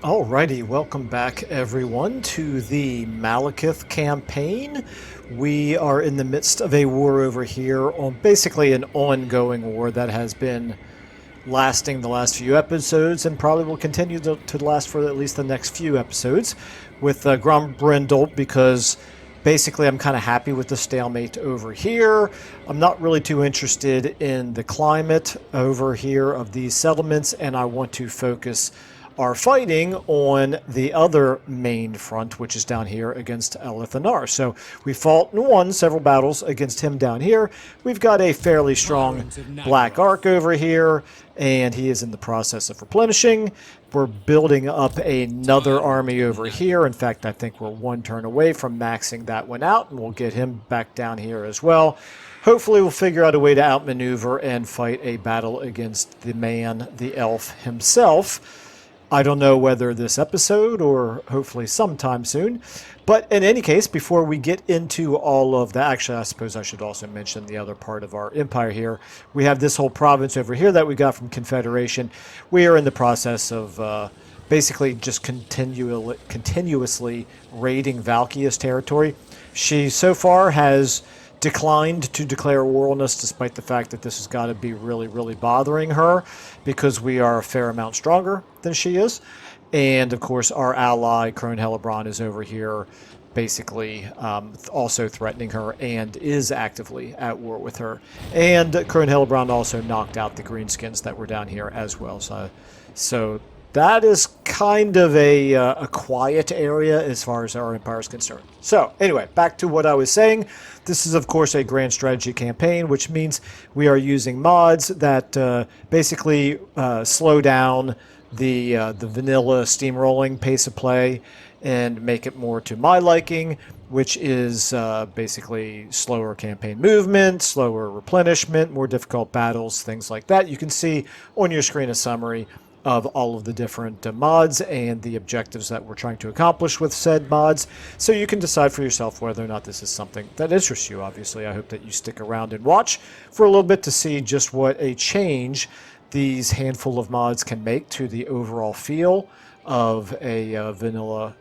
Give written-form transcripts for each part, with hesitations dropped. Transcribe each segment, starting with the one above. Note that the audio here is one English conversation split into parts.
Alrighty, welcome back everyone to the Malekith campaign. We are in the midst of a war over here, on basically an ongoing war that has been lasting the last few episodes and probably will continue to last for at least the next few episodes with Grombrindle, because basically I'm kind of happy with the stalemate over here. I'm not really too interested in the climate over here of these settlements, and I want to focus our fighting on the other main front, which is down here against Alith and Anar. So we fought and won several battles against him down here. We've got a fairly strong black arc over here, and he is in the process of replenishing. We're building up another army over here. In fact, I think we're one turn away from maxing that one out, and we'll get him back down here as well. Hopefully we'll figure out a way to outmaneuver and fight a battle against the man, the elf himself. I don't know whether this episode or hopefully sometime soon. But in any case, before we get into all of that, actually I suppose I should also mention the other part of our empire here. We have this whole province over here that we got from Confederation. We are in the process of basically just continuously raiding Valkia's territory. She so far has declined to declare war on us, despite the fact that this has got to be really, really bothering her, because we are a fair amount stronger than she is. And of course, our ally, Crone Hellebron, is over here basically also threatening her and is actively at war with her. And Crone Hellebron also knocked out the Greenskins that were down here as well. So that is kind of a quiet area as far as our empire is concerned. So anyway, back to what I was saying. This is, of course, a grand strategy campaign, which means we are using mods that basically slow down the vanilla steamrolling pace of play and make it more to my liking, which is basically slower campaign movement, slower replenishment, more difficult battles, things like that. You can see on your screen a summary of all of the different mods and the objectives that we're trying to accomplish with said mods, so you can decide for yourself whether or not this is something that interests you. Obviously, I hope that you stick around and watch for a little bit to see just what a change these handful of mods can make to the overall feel of a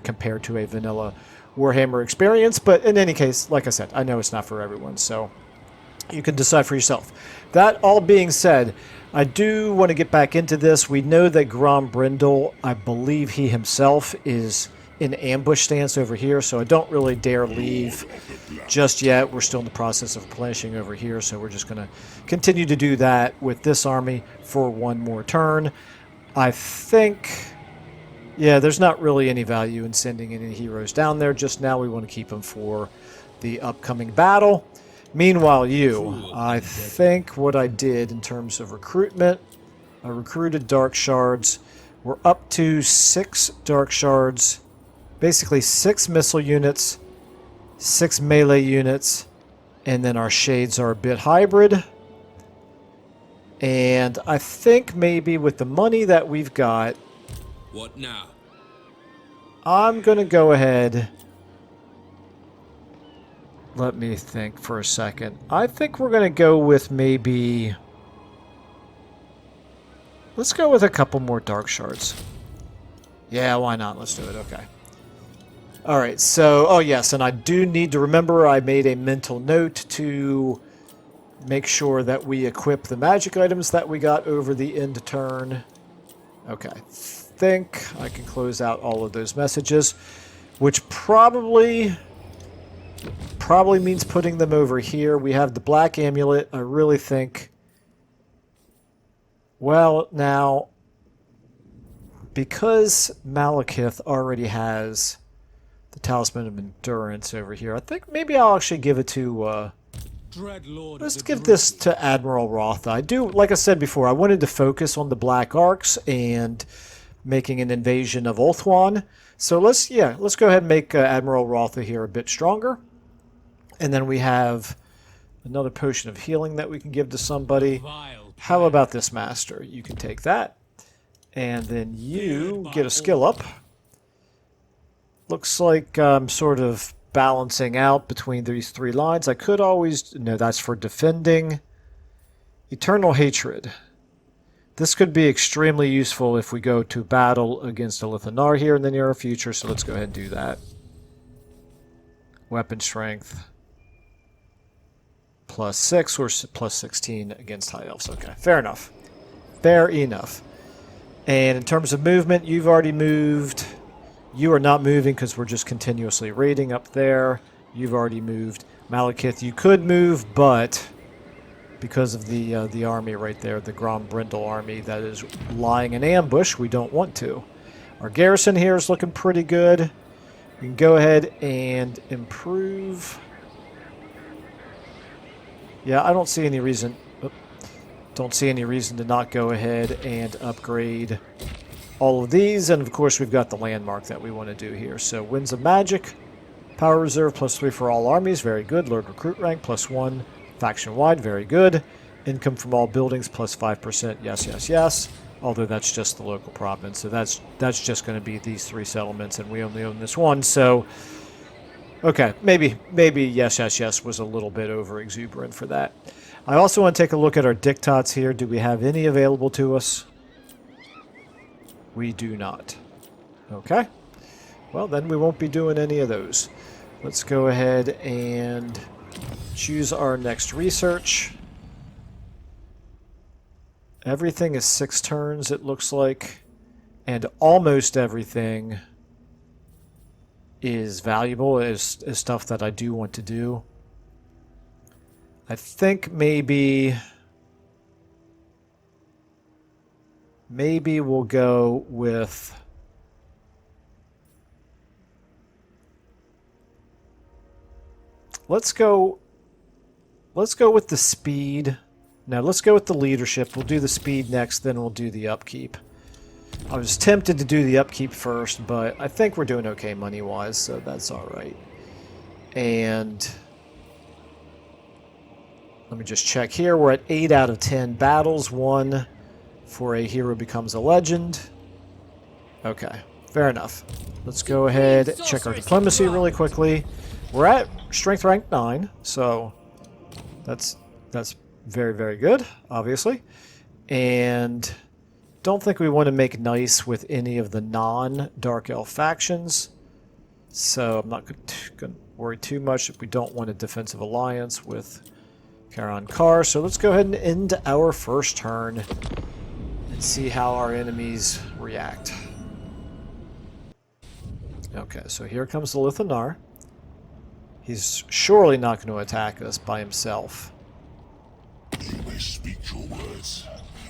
compared to a vanilla Warhammer experience. But in any case, like I said, I know it's not for everyone, so you can decide for yourself. That all being said, I do want to get back into this. We know that Grombrindle, I believe he himself is in ambush stance over here, so I don't really dare leave just yet. We're still in the process of replenishing over here, so we're just going to continue to do that with this army for one more turn. I think, yeah, there's not really any value in sending any heroes down there just now. We want to keep them for the upcoming battle. Meanwhile, I think what I did in terms of recruitment, I recruited Dark Shards. We're up to 6 Dark Shards, basically 6 missile units, 6 melee units, and then our Shades are a bit hybrid. And I think maybe with the money that we've got, what now? I'm going to go ahead. Let me think for a second. I think we're going to go with maybe... Let's go with a couple more Dark Shards. Yeah, why not? Let's do it. Okay. Alright, so... Oh, yes, and I do need to remember I made a mental note to make sure that we equip the magic items that we got over the end turn. Okay. I think I can close out all of those messages, which probably means putting them over here. We have the Black Amulet. I really think... Well, now, because Malekith already has the Talisman of Endurance over here, I think maybe I'll actually give it to... let's give this to Admiral Rotha. I do, like I said before, I wanted to focus on the Black Arcs and making an invasion of Ulthuan. So let's go ahead and make Admiral Rotha here a bit stronger. And then we have another potion of healing that we can give to somebody. How about this, Master? You can take that. And then you get a skill up. Looks like I'm sort of balancing out between these 3 lines. I could always... No, that's for defending. Eternal Hatred. This could be extremely useful if we go to battle against Alith Anar here in the near future, so let's go ahead and do that. Weapon strength. +6 or +16 against high elves. Okay, fair enough. Fair enough. And in terms of movement, you've already moved. You are not moving because we're just continuously raiding up there. You've already moved. Malekith, you could move, but because of the army right there, the Grombrindle army that is lying in ambush, we don't want to. Our garrison here is looking pretty good. We can go ahead and improve. Yeah, I don't see any reason. Don't see any reason to not go ahead and upgrade all of these. And of course, we've got the landmark that we want to do here. So, Winds of Magic, Power Reserve +3 for all armies, very good. Lord Recruit rank +1, faction wide, very good. Income from all buildings +5%, yes, yes, yes. Although that's just the local province, so that's just going to be these 3 settlements, and we only own this one. So, okay, maybe yes, yes, yes was a little bit over exuberant for that. I also want to take a look at our diktats here. Do we have any available to us? We do not. Okay. Well, then we won't be doing any of those. Let's go ahead and choose our next research. Everything is 6 turns, it looks like. And almost everything is valuable, is stuff that I do want to do. I think maybe we'll go with let's go with the speed. No, let's go with the leadership. We'll do the speed next, then we'll do the upkeep. I was tempted to do the upkeep first, but I think we're doing okay money-wise, so that's alright. And let me just check here. We're at 8 out of 10 battles. 1 for a hero becomes a legend. Okay, fair enough. Let's go ahead, check our diplomacy really quickly. We're at strength rank 9, so that's very, very good, obviously. And don't think we want to make nice with any of the non-Dark Elf factions. So I'm not going to worry too much if we don't want a defensive alliance with Karan Kar. So let's go ahead and end our first turn and see how our enemies react. Okay, so here comes the Alith Anar. He's surely not going to attack us by himself. You may speak your words.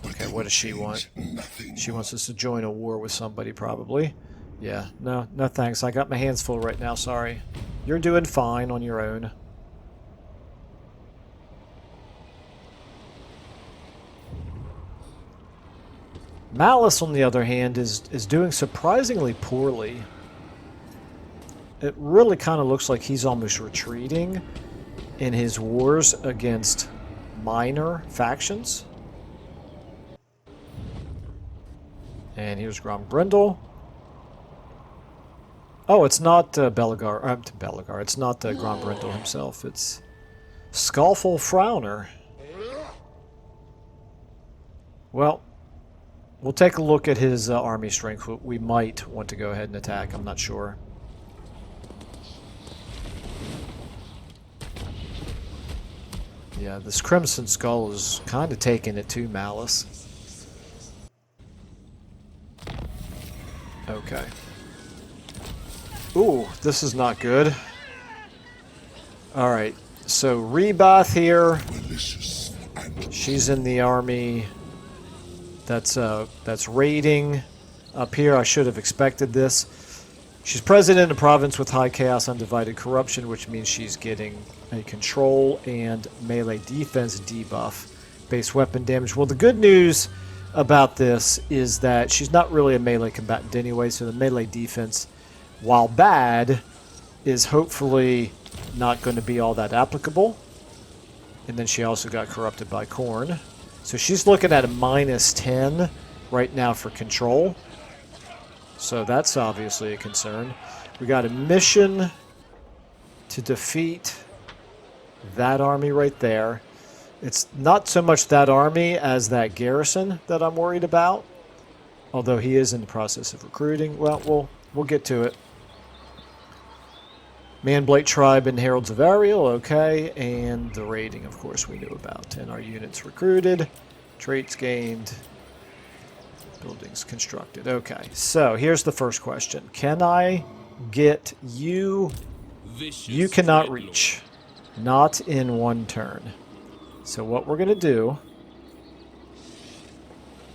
Okay, what does she want? She wants us to join a war with somebody, probably. Yeah, no thanks. I got my hands full right now, sorry. You're doing fine on your own. Malice, on the other hand, is doing surprisingly poorly. It really kind of looks like he's almost retreating in his wars against minor factions. And here's Grombrindle. Oh, it's not Belagar. It's not Grombrindle himself. It's Skullful Frowner. Well, we'll take a look at his army strength. We might want to go ahead and attack. I'm not sure. Yeah, this Crimson Skull is kind of taking it to Malice. Okay. Ooh, this is not good. Alright, so Rebath here. She's in the army that's raiding up here. I should have expected this. She's president of a province with high chaos, undivided corruption, which means she's getting a control and melee defense debuff, base weapon damage. Well, the good news about this is that she's not really a melee combatant anyway, so the melee defense, while bad, is hopefully not going to be all that applicable. And then she also got corrupted by Khorne. So she's looking at a -10 right now for control. So that's obviously a concern. We got a mission to defeat that army right there. It's not so much that army as that garrison that I'm worried about. Although he is in the process of recruiting. Well, we'll get to it. Manblade Tribe and Heralds of Ariel, okay. And the raiding, of course, we knew about. And our units recruited. Traits gained. Buildings constructed. Okay, so here's the first question. Can I get you? You cannot reach. Not in one turn. So what we're going to do...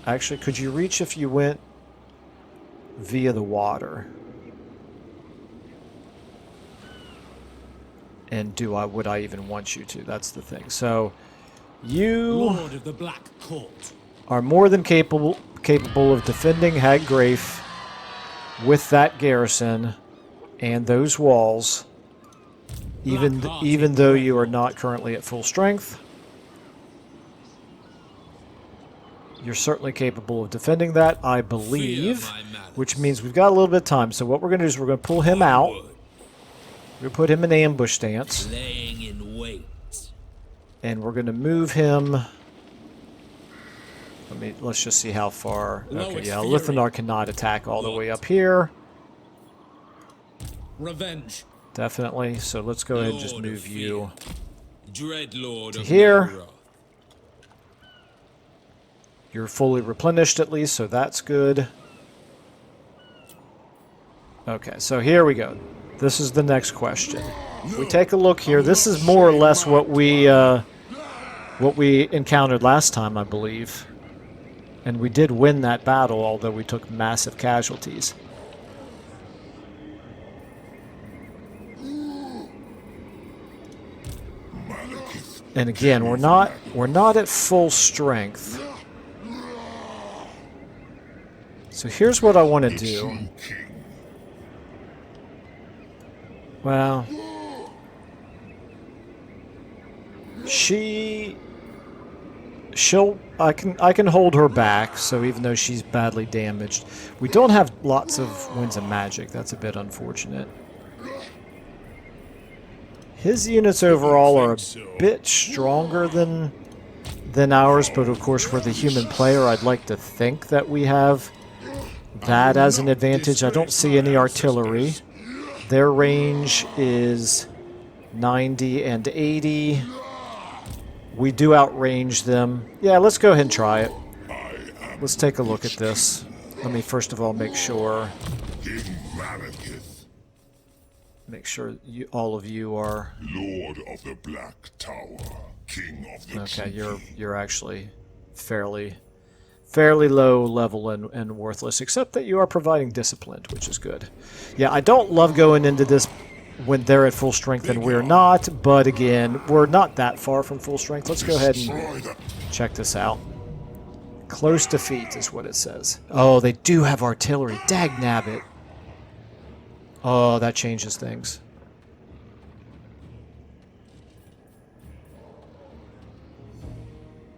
Actually, could you reach if you went via the water? And would I even want you to? That's the thing. So you Lord of the Black Court are more than capable of defending Haggrafe with that garrison and those walls, even though you are not currently at full strength. You're certainly capable of defending that, I believe, which means we've got a little bit of time. So what we're going to do is we're going to pull him out. We're going to put him in ambush stance. laying in wait. And we're going to move him. Let's just see how far. Okay, yeah, Lithanar cannot attack all the way up here. Revenge. Definitely. So let's go ahead and just move you Dreadlord to of here. Nora. You're fully replenished at least, so that's good. Okay, so here we go. This is the next question. If we take a look here, this is more or less what we encountered last time, I believe. And we did win that battle, although we took massive casualties. And again, we're not at full strength. So here's what I want to do. Well, I can hold her back, so even though she's badly damaged. We don't have lots of winds of magic. That's a bit unfortunate. His units overall are a bit stronger than ours, but of course for the human player, I'd like to think that we have that as an advantage. I don't see any artillery. Their range is 90 and 80. We do outrange them. Yeah, let's go ahead and try it. Let's take a look at this. Let me first of all make sure. Make sure all of you are. Lord of the Black Tower, King of the Okay, you're actually fairly low level and worthless, except that you are providing discipline, which is good. Yeah, I don't love going into this when they're at full strength and we're not, but again, we're not that far from full strength. Let's go ahead and check this out. Close defeat is what it says. Oh, they do have artillery. Dagnabbit. Oh, that changes things.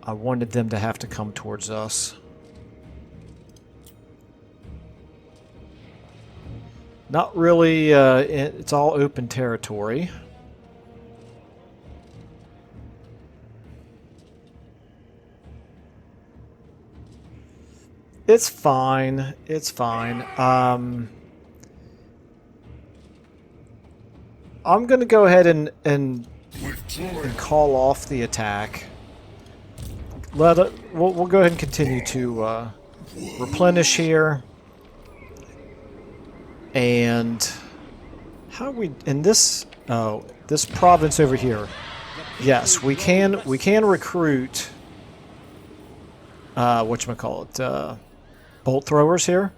I wanted them to have to come towards us. Not really, it's all open territory. It's fine. It's fine. I'm going to go ahead and call off the attack. We'll go ahead and continue to replenish here. And how we in this this province over here? Yes, we can recruit whatchamacallit, bolt throwers here.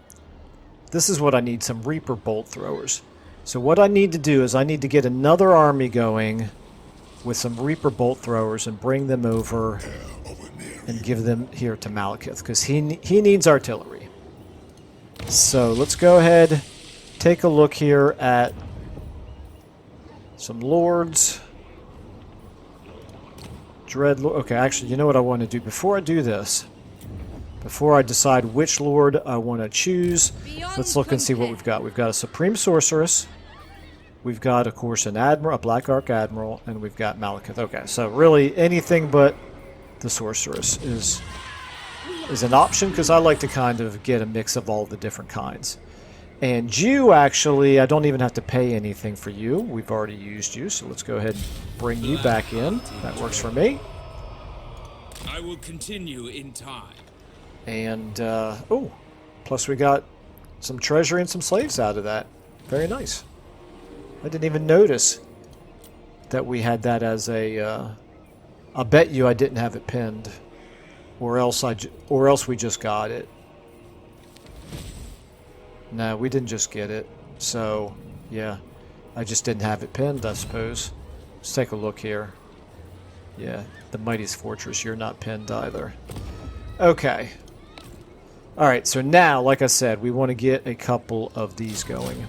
This is what I need, some Reaper bolt throwers. So what I need to do is I need to get another army going with some Reaper bolt throwers and bring them over and give them here to Malekith, because he needs artillery. So let's go ahead, take a look here at some lords. Dreadlord. Okay, actually, you know what I want to do before I do this? Before I decide which lord I want to choose, let's look and see what we've got. We've got a Supreme Sorceress. We've got, of course, an Admiral, a Black Ark Admiral, and we've got Malekith. Okay, so really anything but the sorceress is an option, because I like to kind of get a mix of all the different kinds. And you, actually, I don't even have to pay anything for you. We've already used you, so let's go ahead and bring you back in. That works for me. I will continue in time. And, oh, plus we got some treasure and some slaves out of that. Very nice. I didn't even notice that we had that as a, I'll bet you I didn't have it pinned. Or else we just got it. No, we didn't just get it. So, yeah. I just didn't have it pinned, I suppose. Let's take a look here. Yeah, the Mightiest Fortress, you're not pinned either. Okay. Alright, so now, like I said, we want to get a couple of these going.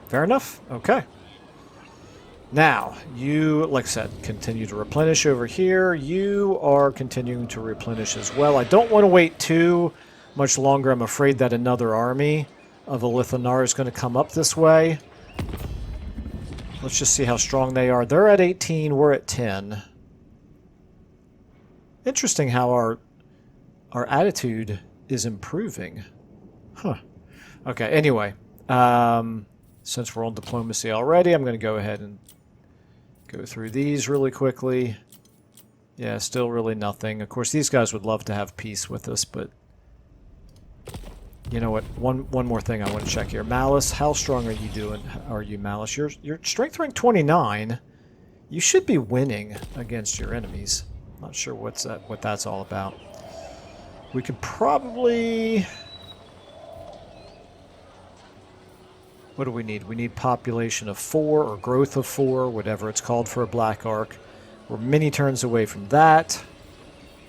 Fair enough? Okay. Now, you, like I said, continue to replenish over here. You are continuing to replenish as well. I don't want to wait too much longer. I'm afraid that another army of Alith Anar is going to come up this way. Let's just see how strong they are. They're at 18, we're at 10. Interesting how our attitude is improving. Huh. Okay, anyway. Since we're on diplomacy already, I'm going to go ahead and go through these really quickly. Yeah, still really nothing. Of course, these guys would love to have peace with us, but you know what? One more thing I want to check here. Malice, how strong are you doing? Are you, Malice? You're strength rank 29. You should be winning against your enemies. Not sure what that's all about. We could probably... What do we need? We need population of 4 or growth of 4, whatever it's called for a Black Ark. We're many turns away from that.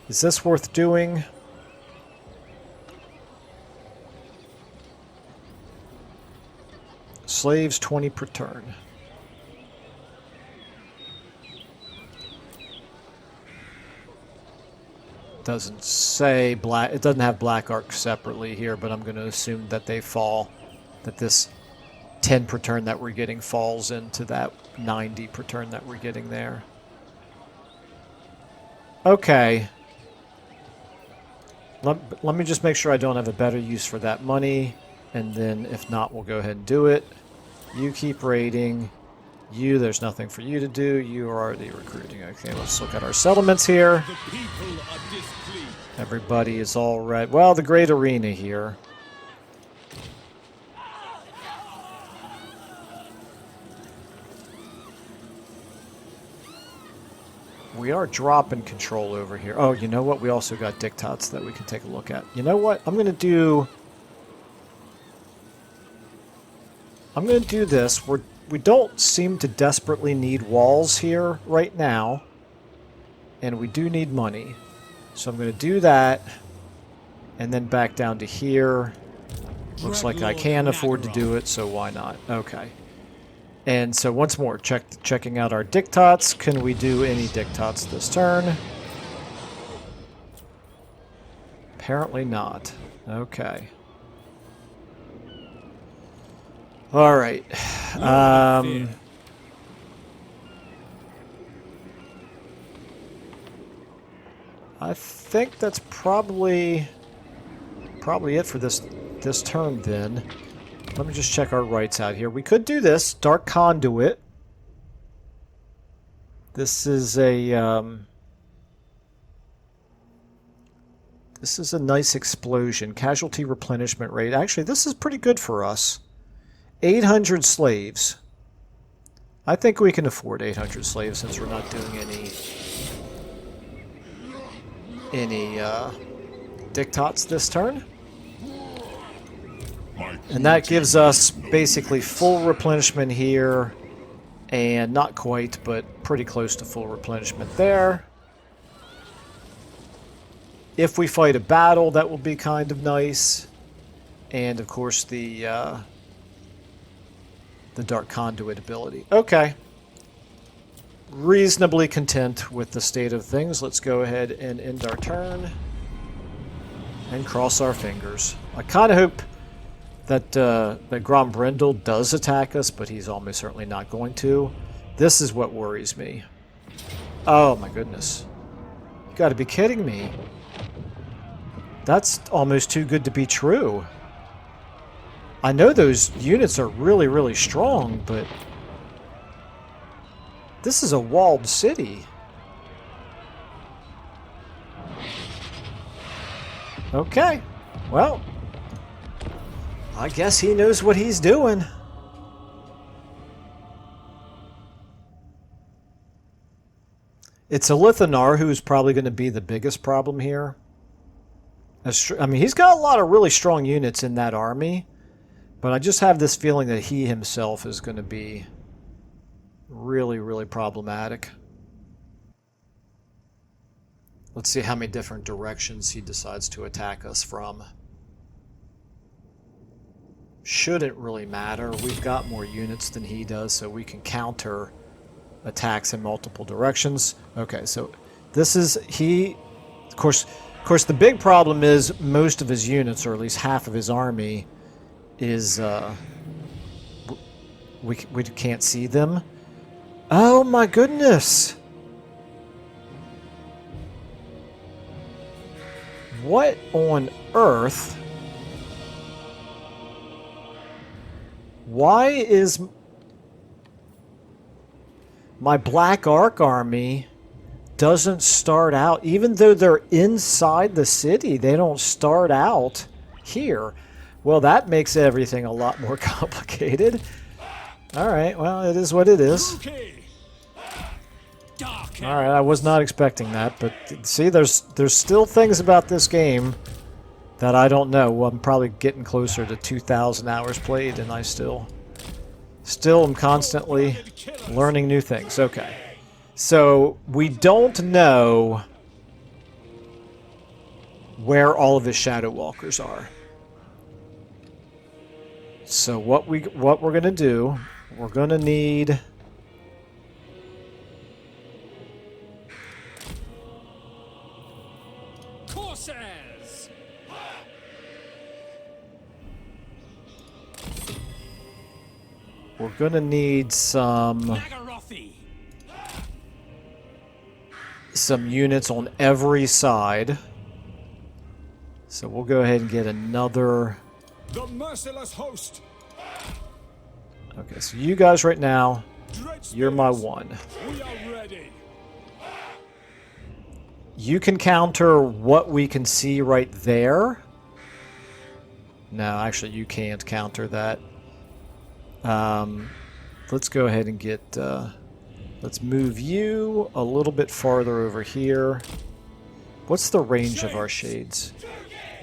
Is this worth doing? Slaves 20 per turn. Doesn't say black. It doesn't have Black Ark separately here, but I'm going to assume that they fall. That this 10 per turn that we're getting falls into that 90 per turn that we're getting there. Okay. Let me just make sure I don't have a better use for that money, and then if not, we'll go ahead and do it. You keep raiding. You, there's nothing for you to do. You are already recruiting. Okay, let's look at our settlements here. Everybody is all right. Well, the Great Arena here. We are dropping control over here. Oh, you know what? We also got diktats that we can take a look at. You know what? I'm going to do this. We don't seem to desperately need walls here right now. And we do need money. So I'm going to do that. And then back down to here. Looks like I can afford to do it, so why not? Okay. And so once more, checking out our diktats. Can we do any diktats this turn? Apparently not. Okay. All right. I think that's probably it for this turn then. Let me just check our rights out here. We could do this. Dark Conduit. This is a nice explosion. Casualty replenishment rate. Actually, this is pretty good for us. 800 slaves. I think we can afford 800 slaves since we're not doing any diktats this turn. And that gives us basically full replenishment here, and not quite, but pretty close to full replenishment there. If we fight a battle, that will be kind of nice. And of course the Dark Conduit ability. Okay. Reasonably content with the state of things. Let's go ahead and end our turn. And cross our fingers. I kind of hope that Grombrindal does attack us, but he's almost certainly not going to. This is what worries me. Oh my goodness. You gotta be kidding me. That's almost too good to be true. I know those units are really, really strong, but this is a walled city. Okay. Well, I guess he knows what he's doing. It's Alith Anar who's probably going to be the biggest problem here. I mean, he's got a lot of really strong units in that army, but I just have this feeling that he himself is going to be really, really problematic. Let's see how many different directions he decides to attack us from. Shouldn't really matter. We've got more units than he does, so we can counter attacks in multiple directions. Okay, so this is he. Of course, the big problem is most of his units, or at least half of his army, is we can't see them. Oh my goodness! What on earth? Why is my Black Ark army doesn't start out, even though they're inside the city, they don't start out here? Well, that makes everything a lot more complicated. Alright, well, it is what it is. Alright, I was not expecting that, but see, there's still things about this game that I don't know. Well, I'm probably getting closer to 2,000 hours played, and I still am constantly learning new things. Okay. So, we don't know where all of his Shadow Walkers are. So what we're going to do, we're going to need Corsairs. We're going to need some units on every side. So we'll go ahead and get another. The merciless host. Okay, so you guys right now, you're my one. We are ready. You can counter what we can see right there. No, actually you can't counter that. Let's go ahead and get, let's move you a little bit farther over here. What's the range of our shades?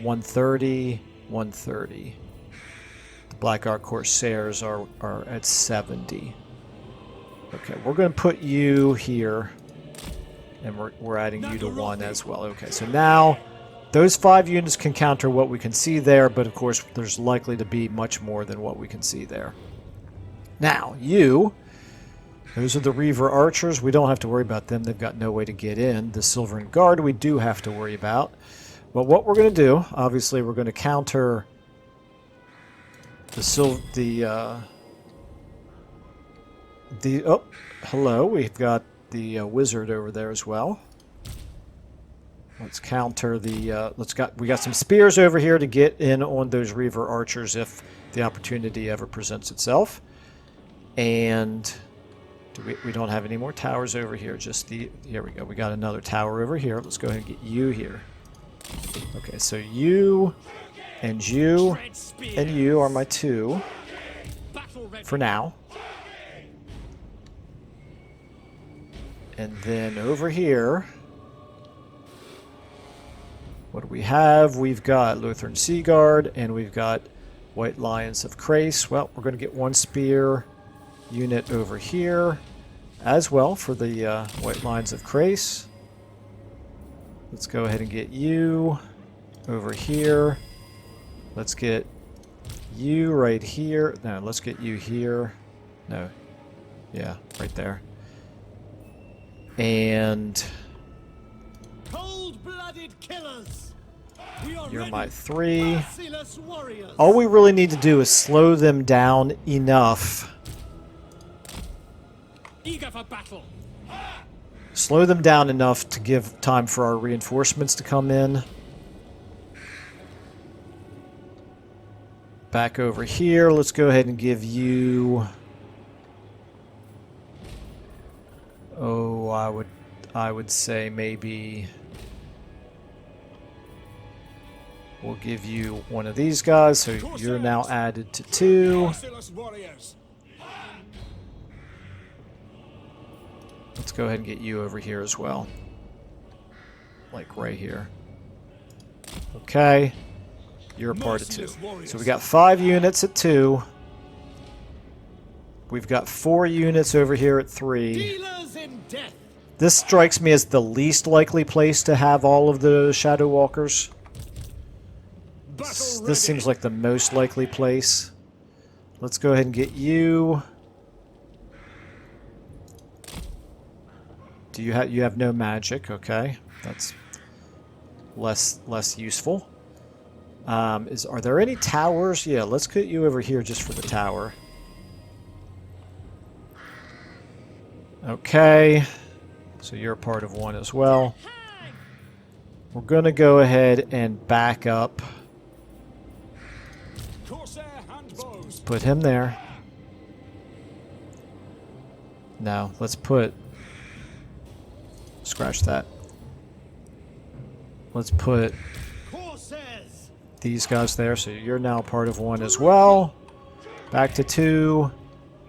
130, 130. The Black Ark Corsairs are at 70. Okay, we're going to put you here, and we're adding you to 1 as well. Okay, so now those 5 units can counter what we can see there, but of course there's likely to be much more than what we can see there. Now, those are the Reaver Archers. We don't have to worry about them. They've got no way to get in. The Silvern Guard we do have to worry about. But what we're going to do, obviously, we're going to counter oh, hello, we've got the wizard over there as well. Let's counter the we got some spears over here to get in on those Reaver Archers if the opportunity ever presents itself. And we don't have any more towers over here, just here we go. We got another tower over here. Let's go ahead and get you here. Okay, so you and you are my 2 for now. And then over here, what do we have? We've got Lutheran Sea Guard, and we've got White Lions of Crace. Well, we're going to get 1 spear unit over here as well for the White Lions of Crace. Let's go ahead and get you over here. Let's get you right here. No, let's get you here. No. Yeah, right there. And cold-blooded killers. You're my 3. All we really need to do is slow them down enough Eager for battle. Slow them down enough to give time for our reinforcements to come in. Back over here, let's go ahead and give you... Oh, I would say maybe... We'll give you one of these guys, so you're now added to 2. Let's go ahead and get you over here as well. Like right here. Okay. You're a part of 2. So we got 5 units at 2. We've got 4 units over here at 3. This strikes me as the least likely place to have all of the Shadow Walkers. This seems like the most likely place. Let's go ahead and get you. Do you have no magic? Okay, that's less useful. Are there any towers? Yeah, let's get you over here just for the tower. Okay, so you're a part of 1 as well. We're gonna go ahead and back up. Let's put him there. No, let's put... Scratch that. Let's put these guys there, so you're now part of 1 as well. Back to 2.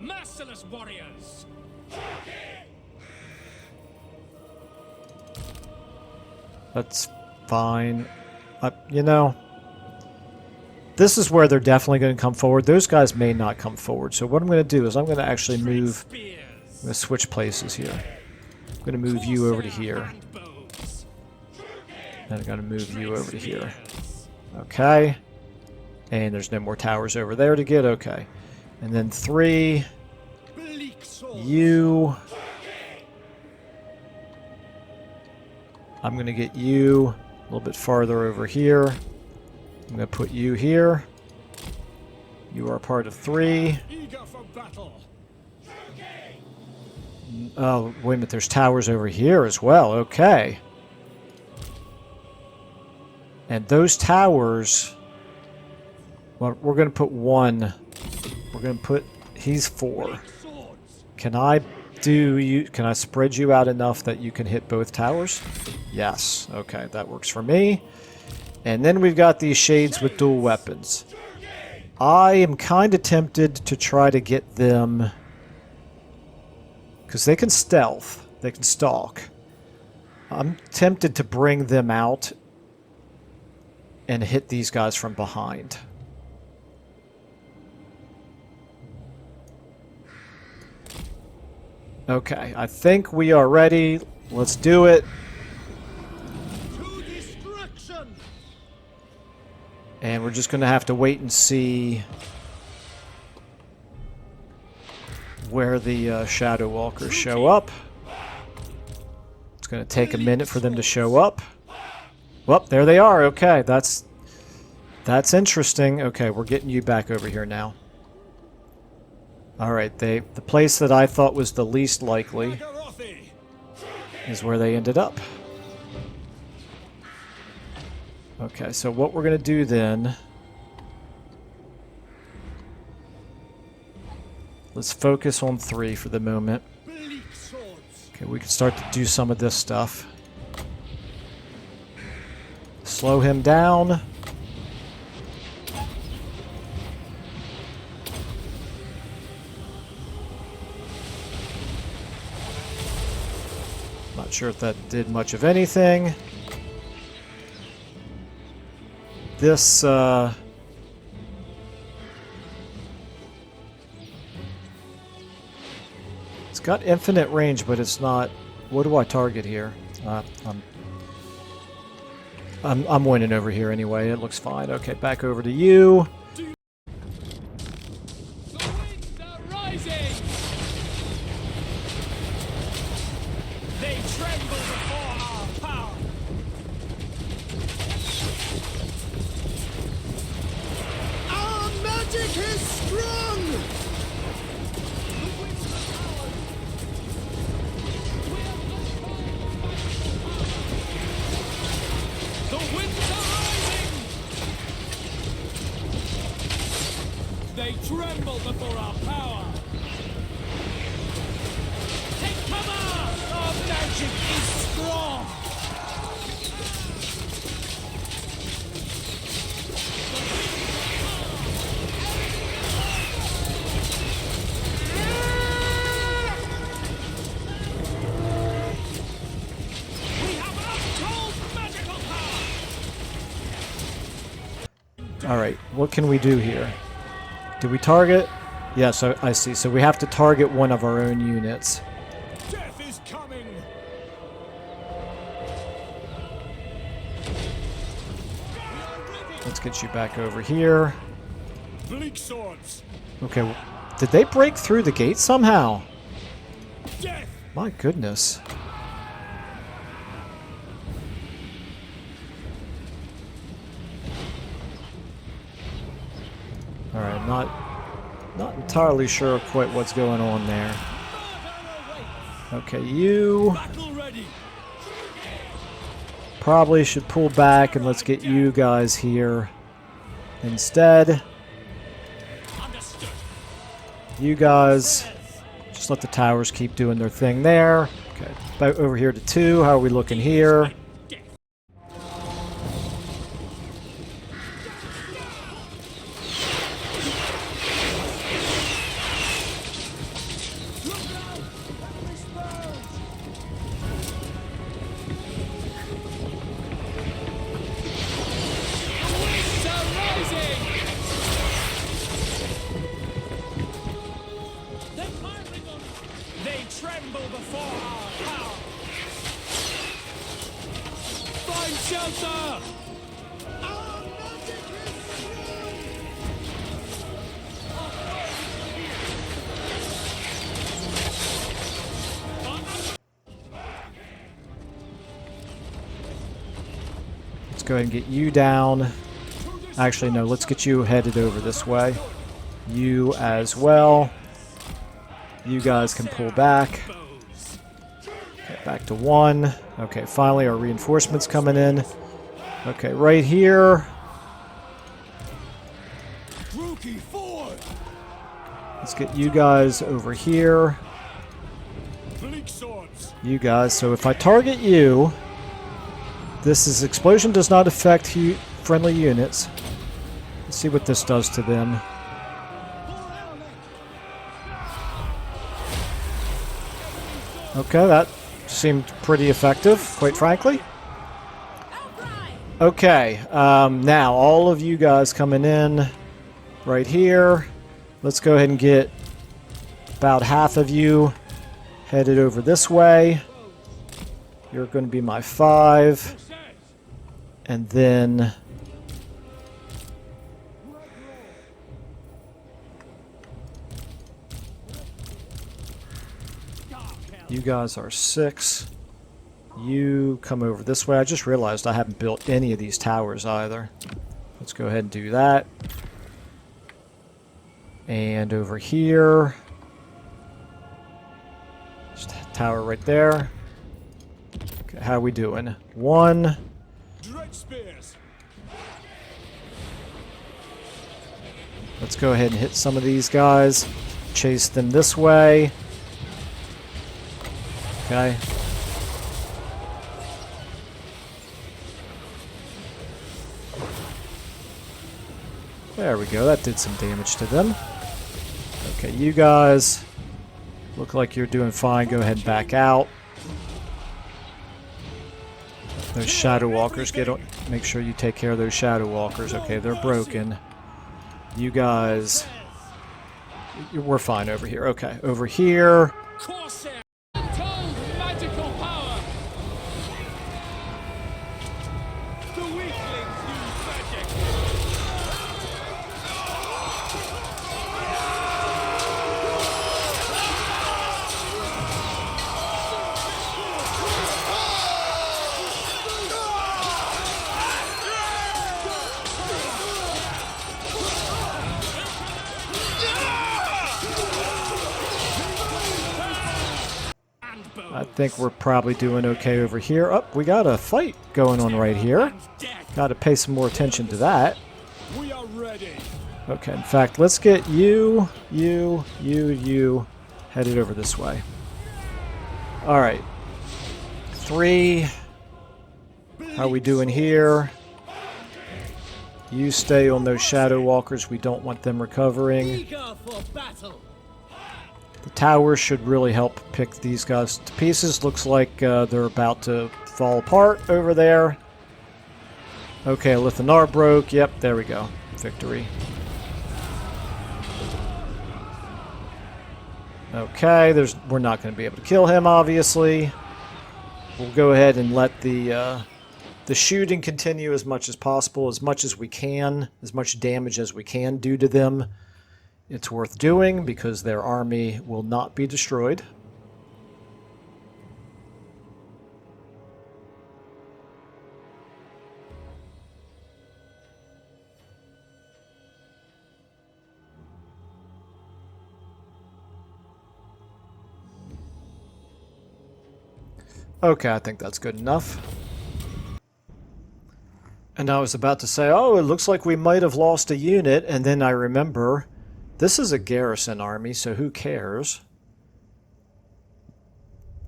Merciless warriors. That's fine. You know, this is where they're definitely going to come forward. Those guys may not come forward. So what I'm going to do is I'm going to actually move... I'm going to switch places here. I'm going to move you over to here. And I'm going to move you over to here. Okay. And there's no more towers over there to get. Okay. And then 3. You. I'm going to get you a little bit farther over here. I'm going to put you here. You are part of 3. Oh, wait a minute. There's towers over here as well. Okay. And those towers... Well, we're going to put 1. We're going to put... He's 4. Can I do you... Can I spread you out enough that you can hit both towers? Yes. Okay, that works for me. And then we've got these shades with dual weapons. I am kind of tempted to try to get them... Because they can stealth. They can stalk. I'm tempted to bring them out and hit these guys from behind. Okay, I think we are ready. Let's do it. And we're just going to have to wait and see where the Shadow Walkers show up. It's going to take a minute for them to show up. Well, there they are. Okay, that's interesting. Okay, we're getting you back over here now. All right, the place that I thought was the least likely is where they ended up. Okay, so what we're going to do then... Let's focus on 3 for the moment. Okay, we can start to do some of this stuff. Slow him down. Not sure if that did much of anything. This, it's got infinite range, but it's not... What do I target here? I'm winning over here anyway. It looks fine. Okay, back over to you. The winds are rising. They tremble before our power. Our magic is strong! They tremble before our power. Take cover! Our magic is strong. We have untold magical power. All right, what can we do here? Do we target? Yes, I see. So we have to target one of our own units. Death is coming. Let's get you back over here. Bleak swords. Okay, did they break through the gate somehow? Death. My goodness. Alright, not entirely sure quite what's going on there. Okay, you Battle ready. probably should pull back and let's get you guys here instead. Understood. You guys just let the towers keep doing their thing there. Okay, back over here to 2. How are we looking here? They tremble before our power. Find shelter! Our magic Let's go ahead and get you down. Actually, no, let's get you headed over this way. You as well. You guys can pull back. Okay, back to 1. Okay, finally our reinforcements coming in. Okay, right here. Rookie forward! Let's get you guys over here. Bleak swords! You guys. So if I target you, this is explosion does not affect friendly units. Let's see what this does to them. Okay, that seemed pretty effective, quite frankly. Okay, now all of you guys coming in right here. Let's go ahead and get about half of you headed over this way. You're going to be my 5. And then you guys are 6. You come over this way. I just realized I haven't built any of these towers either. Let's go ahead and do that. And over here. Just a tower right there. Okay, how are we doing? 1. Dread spears! Let's go ahead and hit some of these guys. Chase them this way. Okay. There we go. That did some damage to them. Okay, you guys look like you're doing fine. Go ahead and back out. Those Shadow Walkers, make sure you take care of those Shadow Walkers. Okay, they're broken. You guys, we're fine over here. Okay, over here. Corsair! Untold magical power! The weaklings use magic! I think we're probably doing okay over here. Oh, we got a fight going on right here. Got to pay some more attention to that. We are ready. Okay, in fact, let's get you headed over this way. Alright. 3. How are we doing here? You stay on those Shadow Walkers. We don't want them recovering. Eager for battle. The towers should really help pick these guys to pieces. Looks like they're about to fall apart over there. Okay, Alith and Anar broke. Yep, there we go. Victory. Okay, we're not going to be able to kill him, obviously. We'll go ahead and let the shooting continue as much as possible, as much as we can, as much damage as we can do to them. It's worth doing because their army will not be destroyed. Okay, I think that's good enough. And I was about to say, oh, it looks like we might have lost a unit, and then I remember, this is a garrison army, so who cares?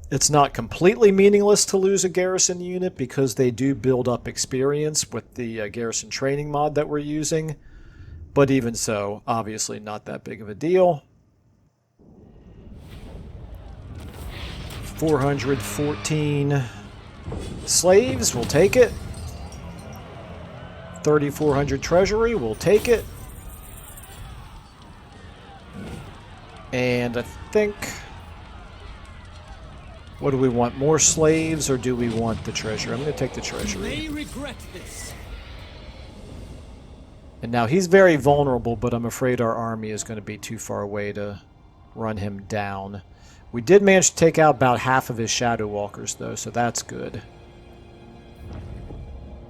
It's not completely meaningless to lose a garrison unit because they do build up experience with the garrison training mod that we're using. But even so, obviously not that big of a deal. 414 slaves, we'll take it. 3,400 treasury, we'll take it. And I think... what do we want? More slaves, or do we want the treasury? I'm going to take the treasury. May regret this. And now he's very vulnerable, but I'm afraid our army is going to be too far away to run him down. We did manage to take out about half of his Shadow Walkers, though, so that's good.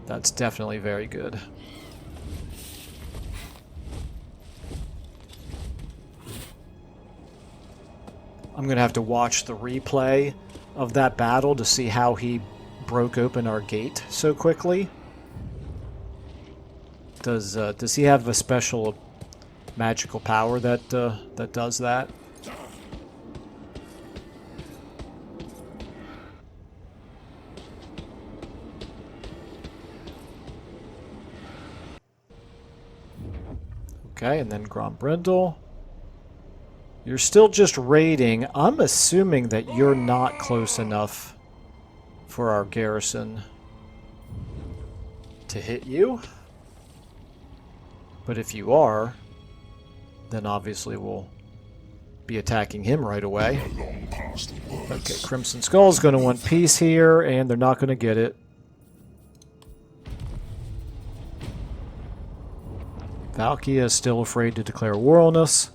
That's definitely very good. I'm going to have to watch the replay of that battle to see how he broke open our gate so quickly. Does he have a special magical power that that does that? Okay, and then Grombrindle. You're still just raiding. I'm assuming that you're not close enough for our garrison to hit you. But if you are, then obviously we'll be attacking him right away. Okay, Crimson Skull's going to want peace here, and they're not going to get it. Valkia is still afraid to declare war on us.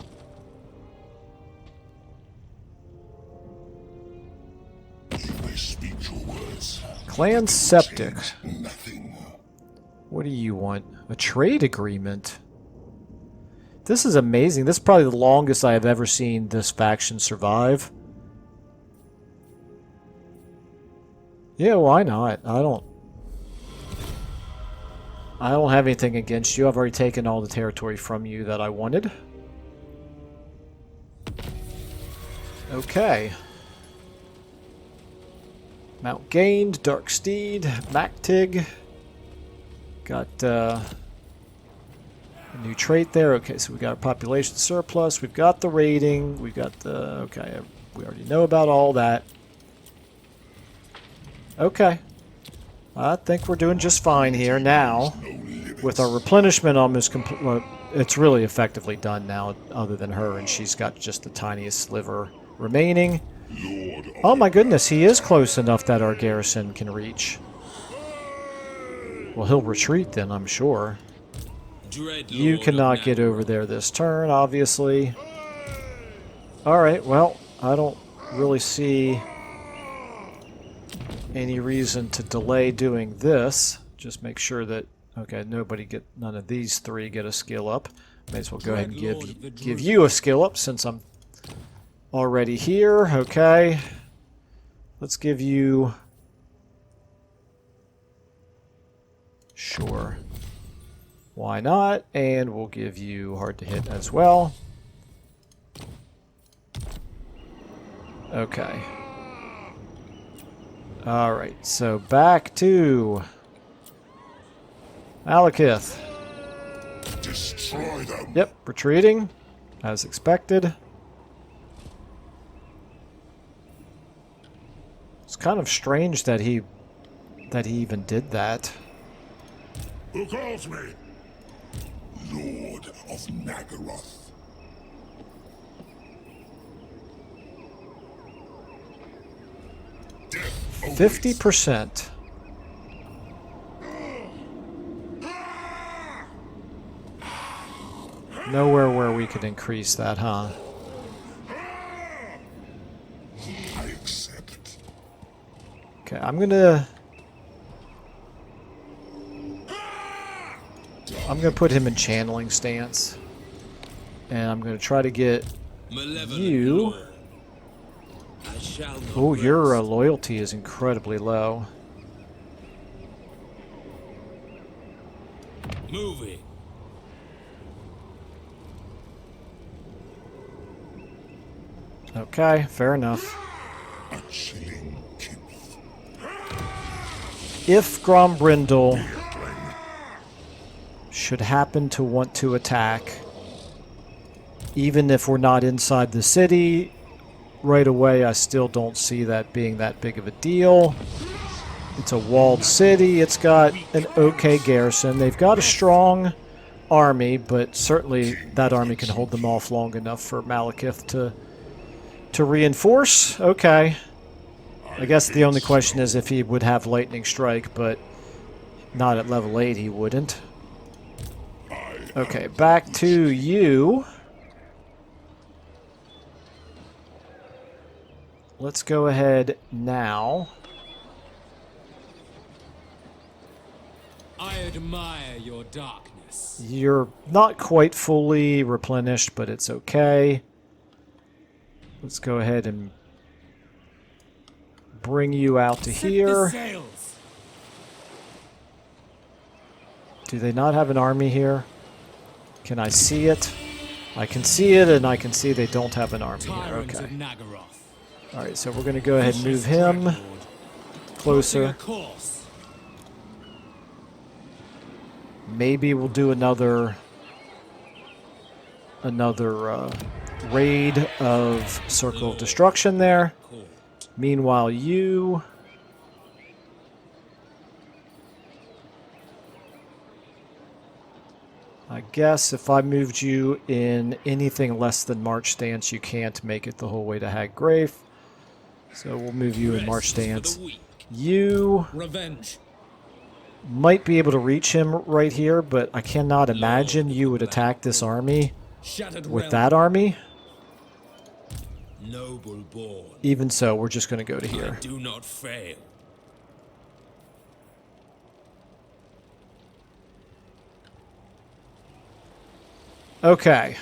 Clan Septic. What do you want? A trade agreement? This is amazing. This is probably the longest I have ever seen this faction survive. Yeah, why not? I don't have anything against you. I've already taken all the territory from you that I wanted. Okay. Mount gained, Dark Steed, Mactig. Got a new trait there. Okay, so we got a population surplus. We've got the rating. We've got the... okay, we already know about all that. Okay. I think we're doing just fine here now. With our replenishment almost complete... well, it's really effectively done now, other than her, and she's got just the tiniest sliver remaining. Oh my goodness, he is close enough that our garrison can reach. Well, he'll retreat then, I'm sure. You cannot get over there this turn, obviously. Alright, well, I don't really see any reason to delay doing this. Just make sure that, okay, none of these three get a skill up. May as well go ahead and give you a skill up since I'm already here. Okay. Let's give you... sure. Why not? And we'll give you hard to hit as well. Okay. Alright, so back to Malekith. Destroy them. Yep, retreating, as expected. It's kind of strange that he even did that. Who calls me? Lord of Nagaroth. Death awaits. 50%. Nowhere where we could increase that, huh? I accept. Okay, I'm gonna put him in channeling stance. And I'm gonna try to get Malevolent you. Lord, I shall not Oh, your rest. loyalty is incredibly low. Moving. Okay, fair enough. A chilling kiss. If Grombrindle should happen to want to attack, even if we're not inside the city right away, I still don't see that being that big of a deal. It's a walled city. It's got an okay garrison. They've got a strong army, but certainly that army can hold them off long enough for Malekith to reinforce. Okay. I guess the only question is if he would have Lightning Strike, but not at level 8 he wouldn't. Okay, back to you. Let's go ahead now. I admire your darkness. You're not quite fully replenished, but it's okay. Let's go ahead and bring you out to Set the here. sails. Do they not have an army here? Can I see it? I can see it, and I can see they don't have an army here. Tyrants Okay. of Nagaroth. Alright, so we're going to go ahead and move him Strike, Lord. closer. Plotting a course. Maybe we'll do another raid of Circle of Destruction there. Court. Meanwhile, you... I guess if I moved you in anything less than March Stance, you can't make it the whole way to Haggrave. So we'll move you in March Rest for the Stance. weak. You Revenge. might be able to reach him right here, but I cannot imagine you would attack this army Shattered with realm. that army. Noble born. Even so, we're just going to go to I here. do not fail. Okay.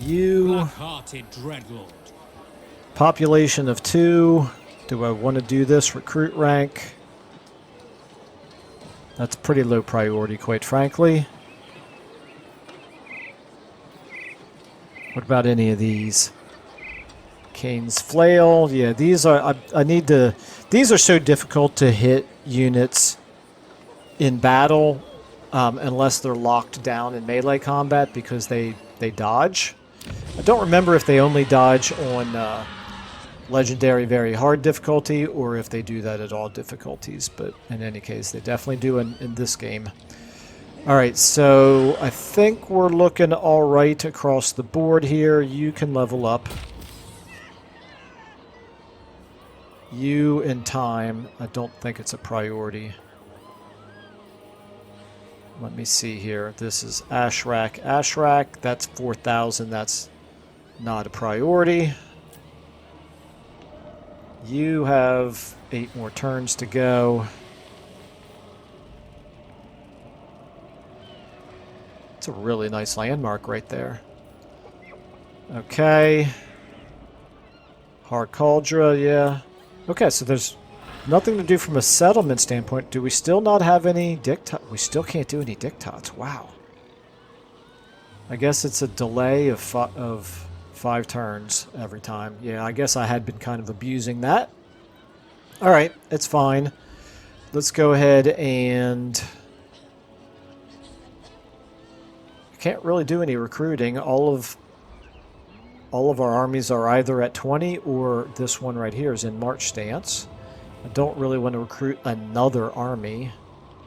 You, Black-hearted dreadlord. population of 2. Do I want to do this recruit rank? That's pretty low priority, quite frankly. What about any of these? Kane's Flail. Yeah, these are... I need to... These are so difficult to hit units in battle unless they're locked down in melee combat because they dodge. I don't remember if they only dodge on Legendary Very Hard difficulty or if they do that at all difficulties, but in any case, they definitely do in this game. Alright, so I think we're looking alright across the board here. You can level up. You in time, I don't think it's a priority. Let me see here. This is Ashrak. Ashrak, that's 4,000. That's not a priority. You have 8 more turns to go. It's a really nice landmark right there. Okay. Hard Cauldra, yeah. Okay, so there's Nothing to do from a settlement standpoint. Do we still not have any diktats? We still can't do any diktats. Wow. I guess it's a delay of 5 turns every time. Yeah, I guess I had been kind of abusing that. Alright, it's fine. Let's go ahead and... I can't really do any recruiting. All of our armies are either at 20 or this one right here is in march stance. I don't really want to recruit another army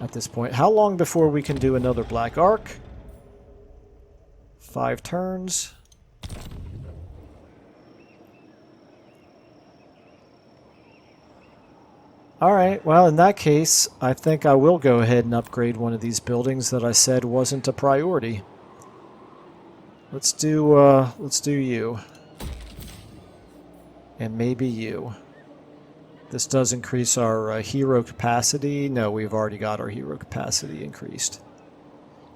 at this point. How long before we can do another Black Ark? 5 turns. Alright, well in that case, I think I will go ahead and upgrade one of these buildings that I said wasn't a priority. Let's do you. And maybe you. This does increase our hero capacity. No, we've already got our hero capacity increased.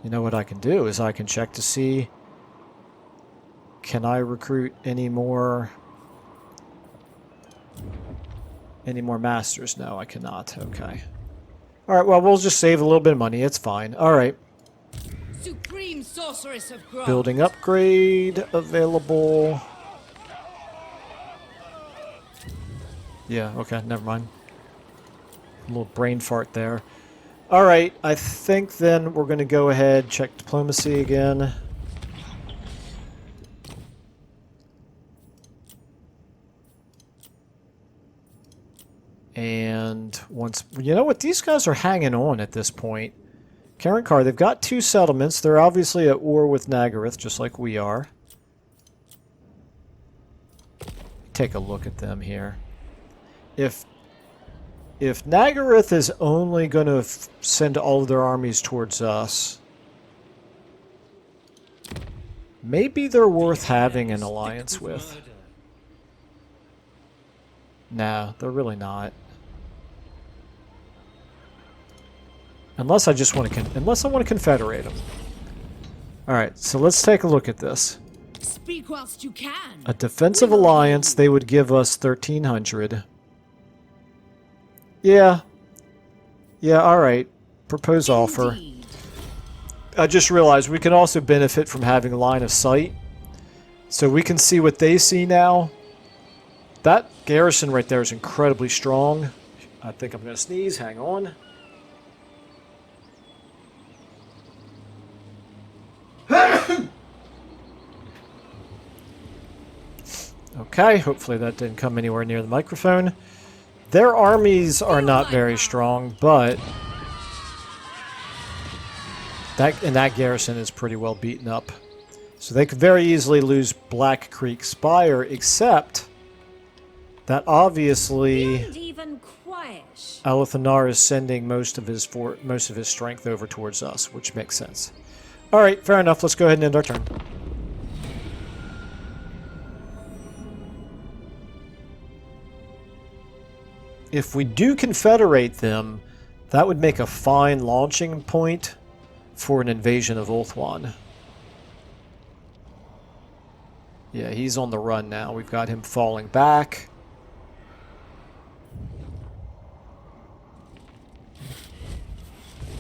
You know what I can do is I can check to see, can I recruit any more masters? No, I cannot. Okay. Alright, well, we'll just save a little bit of money. It's fine. Alright. Supreme sorceress of growth. Building upgrade available. Yeah, okay, never mind. A little brain fart there. Alright, I think then we're going to go ahead, check diplomacy again. And once... You know what? These guys are hanging on at this point. Karankar, they've got 2 settlements. They're obviously at war with Nagaroth, just like we are. Take a look at them here. If Nagaroth is only going to send all of their armies towards us, maybe they're worth having an alliance with. Nah, they're really not. Unless I just want to, unless I want to confederate them. All right, so let's take a look at this. Speak whilst you can. A defensive alliance, they would give us 1,300. Yeah. Yeah, alright. Propose offer. I just realized we can also benefit from having line of sight. So we can see what they see now. That garrison right there is incredibly strong. I think I'm going to sneeze. Hang on. Okay, hopefully that didn't come anywhere near the microphone. Their armies are not very strong, but that garrison is pretty well beaten up. So they could very easily lose Black Creek Spire, except that obviously Alith Anar is sending most of his strength over towards us, which makes sense. All right, fair enough. Let's go ahead and end our turn. If we do confederate them, that would make a fine launching point for an invasion of Ulthuan. Yeah, he's on the run now. We've got him falling back.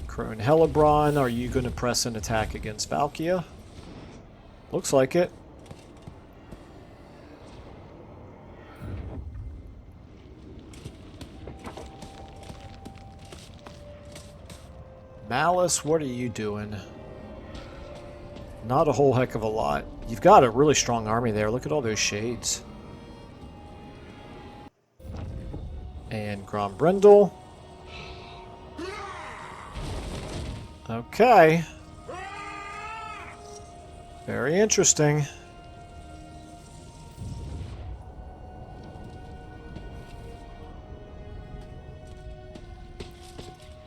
Crone Hellebron, are you going to press an attack against Valkia? Looks like it. Malice, what are you doing? Not a whole heck of a lot. You've got a really strong army there. Look at all those shades. And Grombrindle. Okay. Very interesting.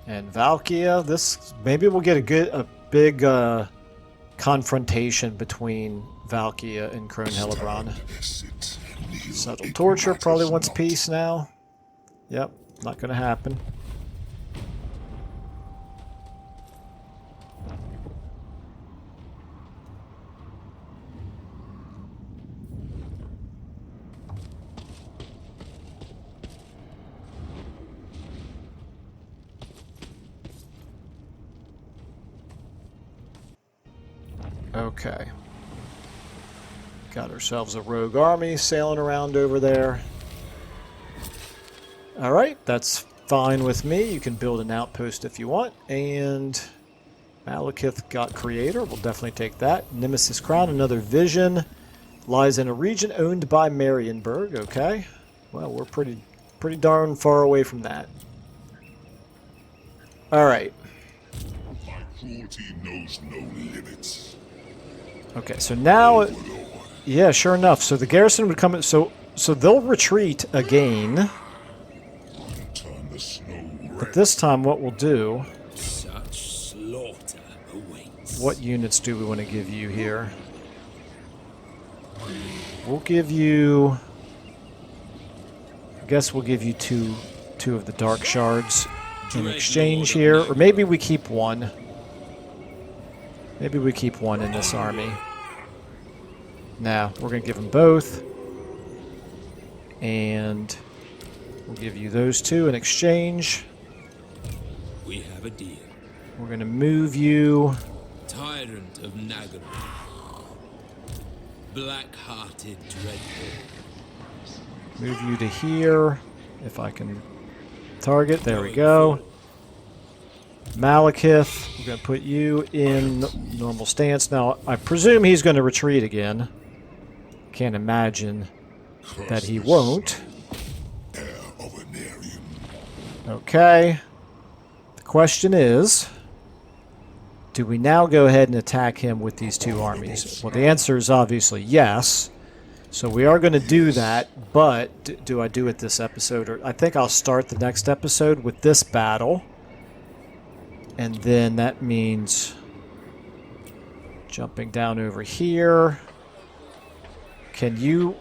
And Valkia, this maybe we'll get a big confrontation between Valkia and Crone Hellebron. Subtle Torture probably wants peace now. Yep, not going to happen. Okay. Got ourselves a rogue army sailing around over there. Alright, that's fine with me. You can build an outpost if you want. And Malekith got creator. We'll definitely take that. Nemesis Crown, another vision. Lies in a region owned by Marienburg. Okay. Well, we're pretty darn far away from that. Alright. My cruelty knows no limits. Okay, so now... Yeah, sure enough. So the garrison would come in... So they'll retreat again. Turn the snow red. But this time what we'll do... Such slaughter awaits. What units do we want to give you here? We'll give you... I guess we'll give you two of the dark shards in exchange here. Or maybe we keep one. Maybe we keep one in this army. Nah, we're going to give them both. And we'll give you those two in exchange. We have a deal. We're going to move you... Tyrant of Nagaroth. Black-hearted dreadful. Move you to here. If I can target. There we go. Malekith. We're going to put you in normal stance. Now, I presume he's going to retreat again. Can't imagine that he won't. Okay. The question is, do we now go ahead and attack him with these two armies? Well, the answer is obviously yes. So we are going to do that, but do I do it this episode? Or I think I'll start the next episode with this battle. And then that means jumping down over here. Can you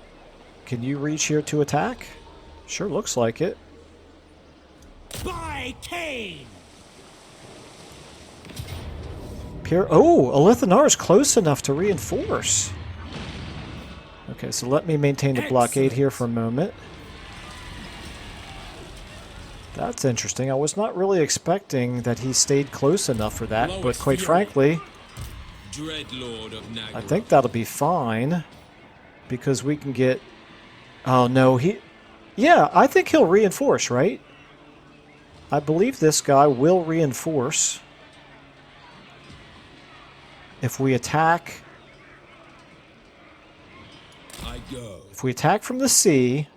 reach here to attack? Sure looks like it. By Cain! Oh, Alith and Anar is close enough to reinforce. Okay, so let me maintain the blockade here for a moment. That's interesting. I was not really expecting that he stayed close enough for that, but quite frankly, I think that'll be fine. Because we can get... Oh, no, yeah, I think he'll reinforce, right? I believe this guy will reinforce. If we attack... If we attack from the sea,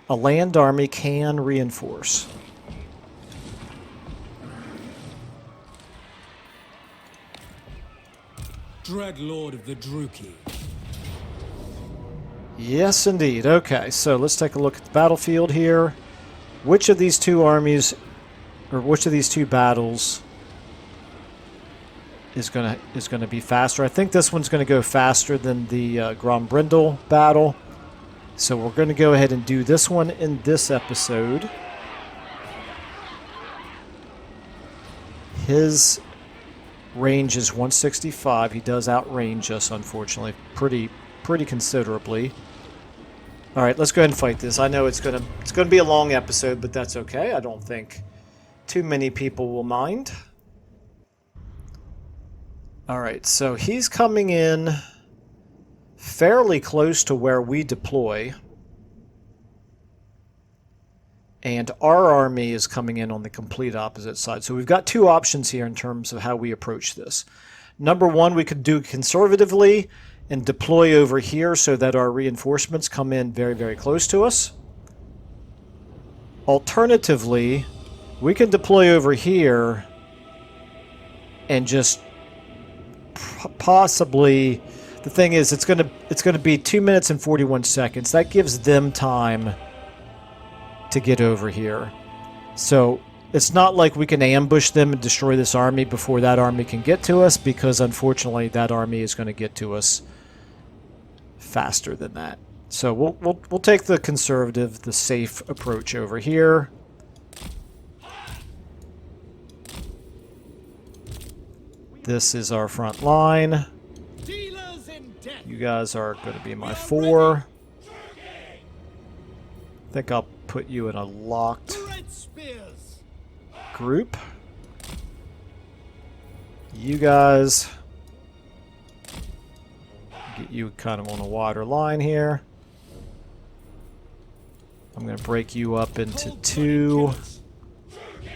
a land army can reinforce. Dreadlord of the Druki. Yes, indeed. Okay, so let's take a look at the battlefield here. Which of these two armies, or which of these two battles is gonna be faster? I think this one's gonna go faster than the Grombrindal battle. So we're gonna go ahead and do this one in this episode. His range is 165. He does outrange us, unfortunately, pretty considerably. All right, let's go ahead and fight this. I know it's gonna be a long episode, but that's okay. I don't think too many people will mind. All right, so he's coming in fairly close to where we deploy. And our army is coming in on the complete opposite side. So we've got two options here in terms of how we approach this. Number one, we could do conservatively and deploy over here so that our reinforcements come in very, very close to us. Alternatively, we can deploy over here and just possibly... The thing is, it's gonna be 2 minutes and 41 seconds. That gives them time to get over here. So it's not like we can ambush them and destroy this army before that army can get to us, because unfortunately that army is going to get to us faster than that. So we'll take the conservative, the safe approach over here. This is our front line. You guys are going to be my 4. I think I'll put you in a locked group. You guys Get you kind of on a wider line here. I'm going to break you up into 2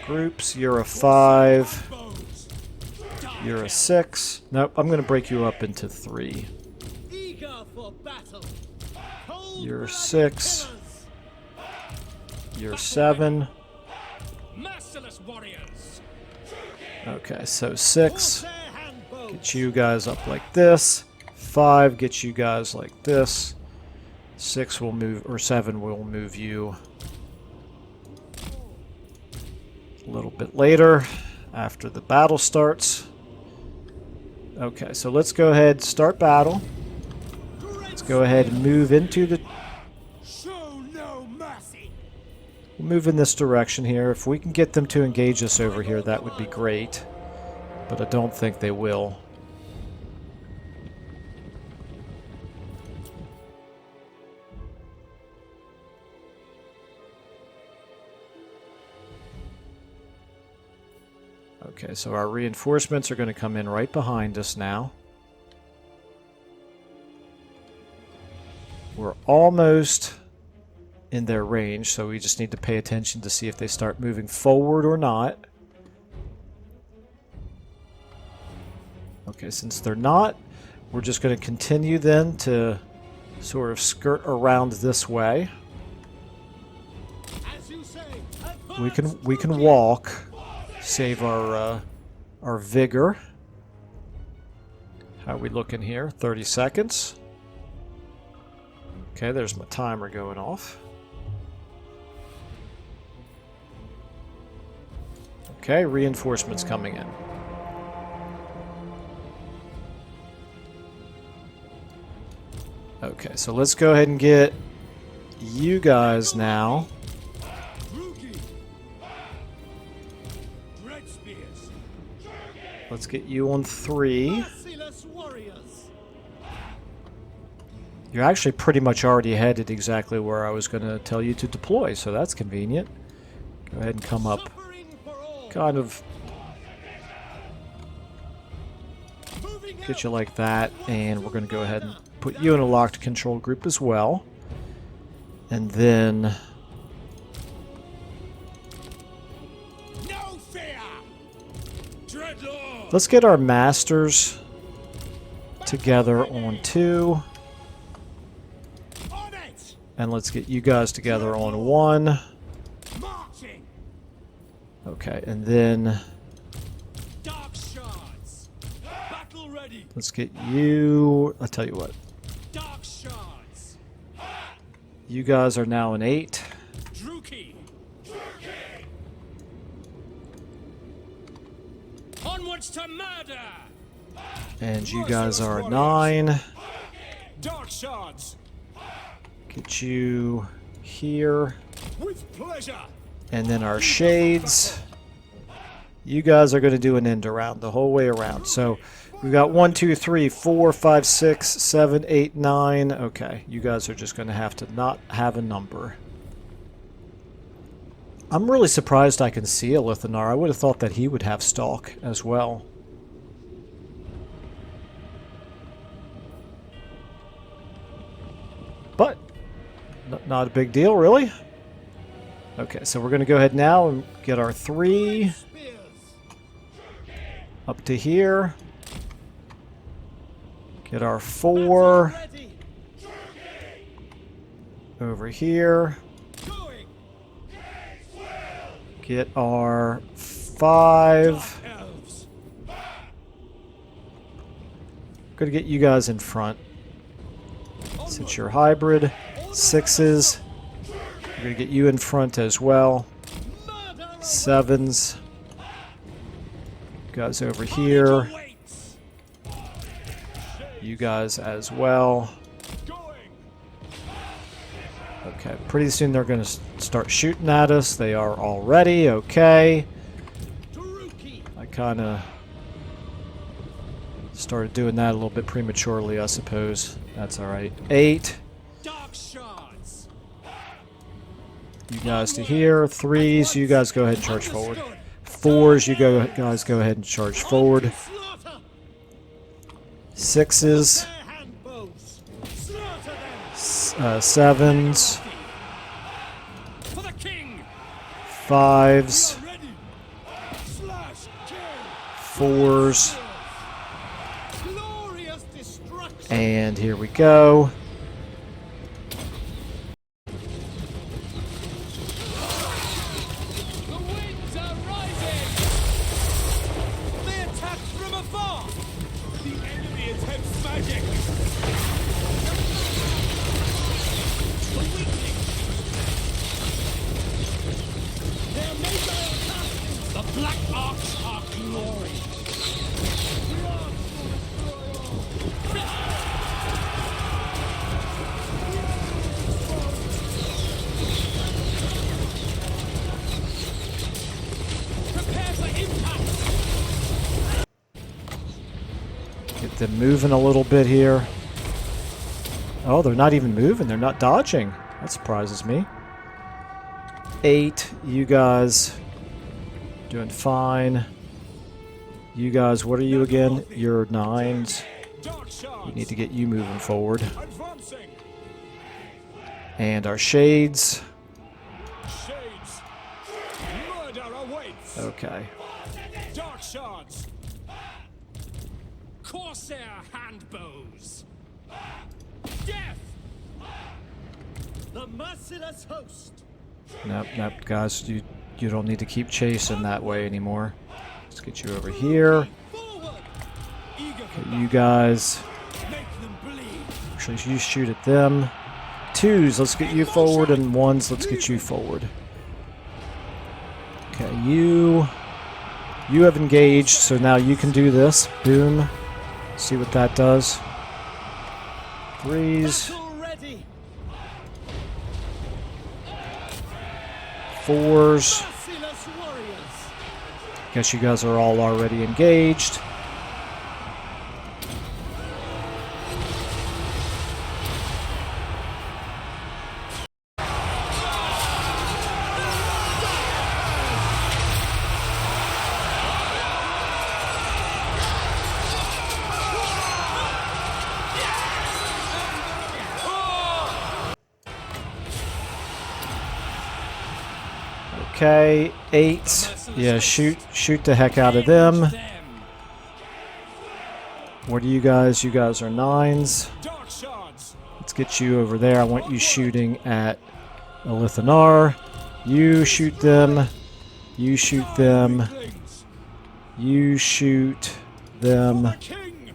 groups. You're a 5. You're a 6. Nope, I'm going to break you up into 3. You're 6. You're 7. Okay, so 6. Get you guys up like this. 5 gets you guys like this. 6 will move, or 7 will move you a little bit later after the battle starts. Okay, so let's go ahead, start battle. Let's go ahead and move into the... We'll move in this direction here. If we can get them to engage us over here, that would be great. But I don't think they will. Okay, so our reinforcements are going to come in right behind us now. We're almost in their range, so we just need to pay attention to see if they start moving forward or not. Okay, since they're not, we're just going to continue then to sort of skirt around this way. We can walk, save our vigor. How are we looking here? 30 seconds. Okay, there's my timer going off. Okay, reinforcements coming in. Okay, so let's go ahead and get you guys now. Let's get you on 3. You're actually pretty much already headed exactly where I was going to tell you to deploy, so that's convenient. Go ahead and come up kind of get you like that, and we're going to go ahead and put you in a locked control group as well. And then let's get our masters together on 2. And let's get you guys together on 1. Okay, and then let's get you... I'll tell you what. You guys are now an 8. Onwards to murder. And you guys are a 9. Dark shards. Get you here. With pleasure. And then our shades. You guys are going to do an end around the whole way around. So we've got 1, 2, 3, 4, 5, 6, 7, 8, 9. Okay, you guys are just going to have to not have a number. I'm really surprised I can see Alith. I would have thought that he would have stalk as well. But not a big deal, really. Okay, so we're going to go ahead now and get our 3 up to here. Get our 4 over here. Get our 5. I'm going to get you guys in front. Since you're hybrid. 6s. I'm going to get you in front as well. 7s. You guys over here. You guys as well. Okay, pretty soon they're going to start shooting at us. They are already. Okay. I kind of started doing that a little bit prematurely, I suppose. That's alright. 8. You guys to here. 3s, you guys go ahead and charge forward. 4s, you guys go ahead and charge forward. 6s, 7s, For the king. 5s, Ready. Slash. Kill. 4s, Glorious destruction. and here we go. The winds are rising. They attack from afar. The enemy attempts magic. The weakling. Their magi attack. The black arcs are glory. The arcs will destroy all. Prepare for impact. Get them moving a little bit here. Oh, they're not even moving. They're not dodging. That surprises me. 8, you guys doing fine. You guys, what are you again? You're 9s. Dark shards. We need to get you moving forward. Advancing. And our shades. Shades. Murder awaits. Okay. Dark shards. Corsair handbows. Death. The merciless host. Nope, nope, guys, you don't need to keep chasing that way anymore. Let's get you over here. Forward. Eager for Okay, you guys. make them bleed. Actually, you shoot at them. 2s, let's get you forward, and 1s, let's get you forward. Okay, you have engaged, so now you can do this. Boom. See what that does. 3s, Battle ready. 4s. Merciless warriors. Guess you guys are all already engaged. Okay, 8s. Yeah, shoot the heck out of them. What are you guys? You guys are 9s. Dark shards. Let's get you over there. I want you shooting at Alith and Anar. You shoot them. You shoot them. Weaklings. You shoot them. The king.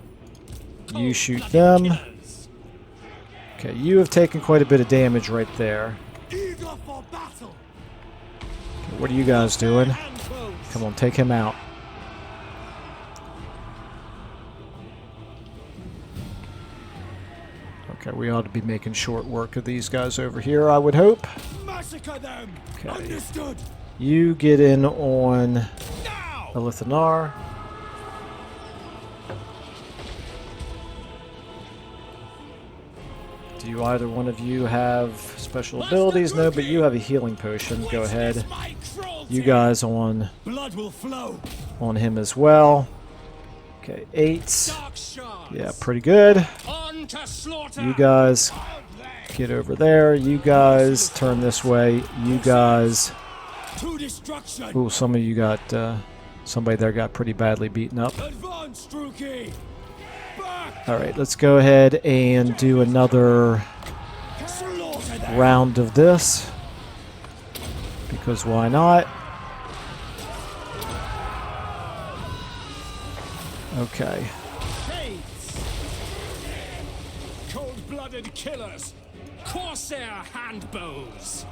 You shoot them. Okay, you have taken quite a bit of damage right there. Eager for battle. Okay, what are you guys doing? Handbows. Come on, take him out. Okay, we ought to be making short work of these guys over here, I would hope. Massacre them. Okay. Understood. You get in on Now. Alith and Anar. Do you either one of you have special abilities? No, but you have a healing potion. Go ahead. My cruelty. You guys on Blood will flow. him as well. Okay, 8s. Dark shards. Yeah, pretty good. On to slaughter. You guys get over there. You guys turn this way. You guys. To destruction. Ooh, some of you got. Somebody there got pretty badly beaten up. Advance, Druki. Back. All right, let's go ahead and do another Slaughter them. round of this. Because why not? Okay. Shades. Cold-blooded killers. Corsair handbows.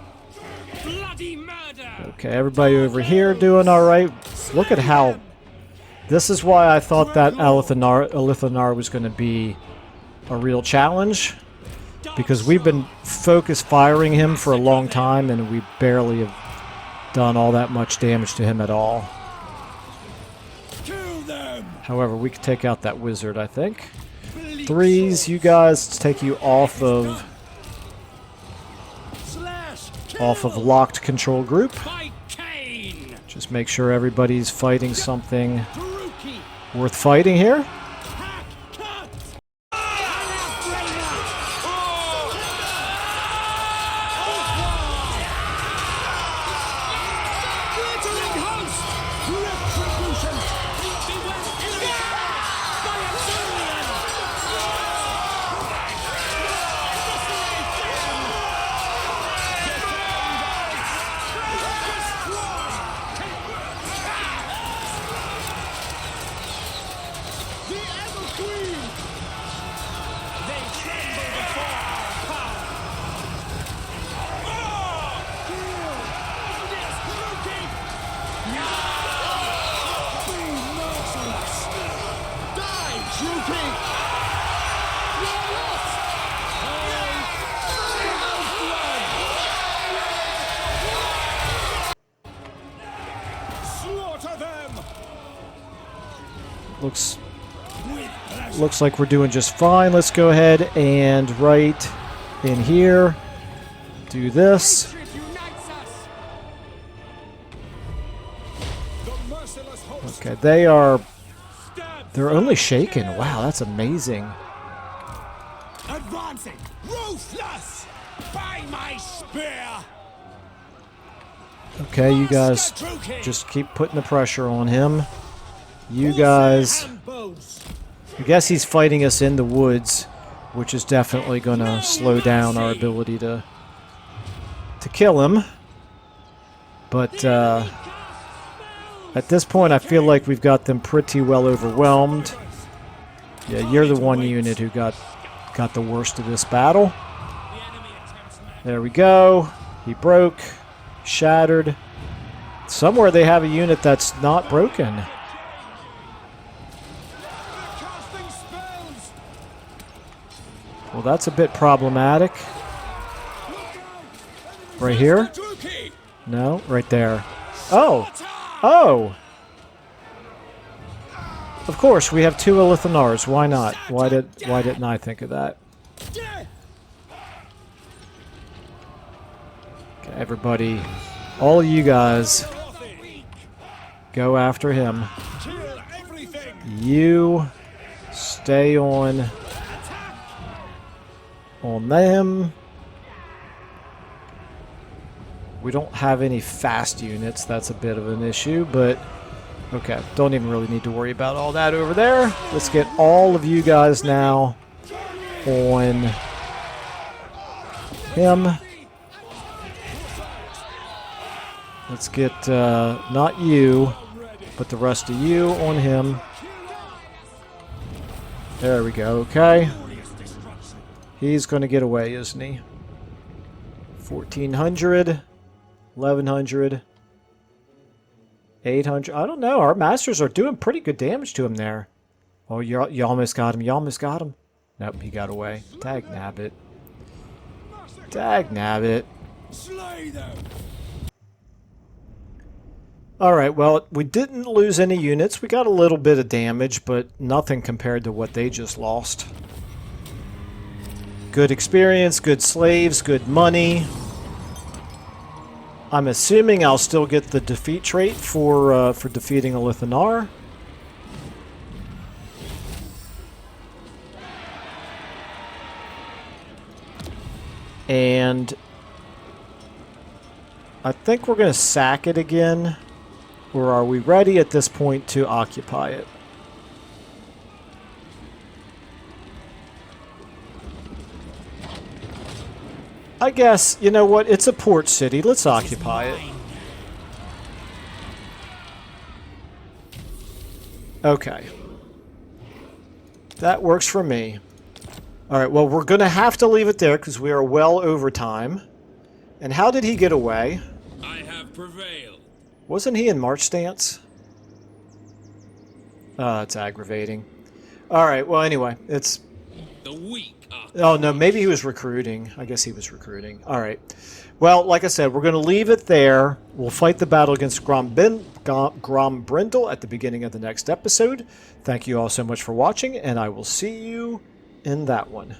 Bloody murder. Okay, everybody over here doing all right. Look at how. This is why I thought that Alith and Anar was going to be a real challenge. Because we've been focus firing him for a long time, and we barely have done all that much damage to him at all. Kill them. However, we could take out that wizard, I think. 3s, you guys, let's take you off of Slash. locked control group. By Cain. Just make sure everybody's fighting something Druki. worth fighting here. Hack. Cut. Slaughter them! Looks like we're doing just fine. Let's go ahead and right in here do this. Okay, they're only shaken. Wow, that's amazing. Advancing, ruthless, by my spear. Okay, you guys just keep putting the pressure on him. You guys, I guess he's fighting us in the woods, which is definitely going to slow down our ability to kill him. But at this point, I feel like we've got them pretty well overwhelmed. Yeah, you're the one unit who got the worst of this battle. There we go. He broke. Shattered. Somewhere they have a unit that's not broken. Well, that's a bit problematic. Right here? No, right there. Oh! Oh! Of course, we have 2 Alith Anars. Why not? Why didn't I think of that? Okay, everybody, all you guys, go after him. You stay on them. We don't have any fast units. That's a bit of an issue, but okay, don't even really need to worry about all that over there. Let's get all of you guys now on him. Let's get, not you, but the rest of you on him. There we go, okay. He's going to get away, isn't he? 1,400, 1,100, 800. I don't know. Our masters are doing pretty good damage to him there. Oh, you almost got him. You almost got him. Nope, he got away. Dag nabbit. Dag nabbit. Slay them! Alright, well, we didn't lose any units. We got a little bit of damage, but nothing compared to what they just lost. Good experience, good slaves, good money. I'm assuming I'll still get the defeat trait for defeating Alith Anar. And I think we're going to sack it again. Or are we ready at this point to occupy it? I guess, you know what, it's a port city. Let's occupy it. Okay. That works for me. Alright, well, we're going to have to leave it there because we are well over time. And how did he get away? I have prevailed. Wasn't he in March stance? It's aggravating. Alright, well, anyway, it's... The weak are... Oh, no, maybe he was recruiting. I guess he was recruiting. Alright. Well, like I said, we're going to leave it there. We'll fight the battle against Grombrindle at the beginning of the next episode. Thank you all so much for watching, and I will see you in that one.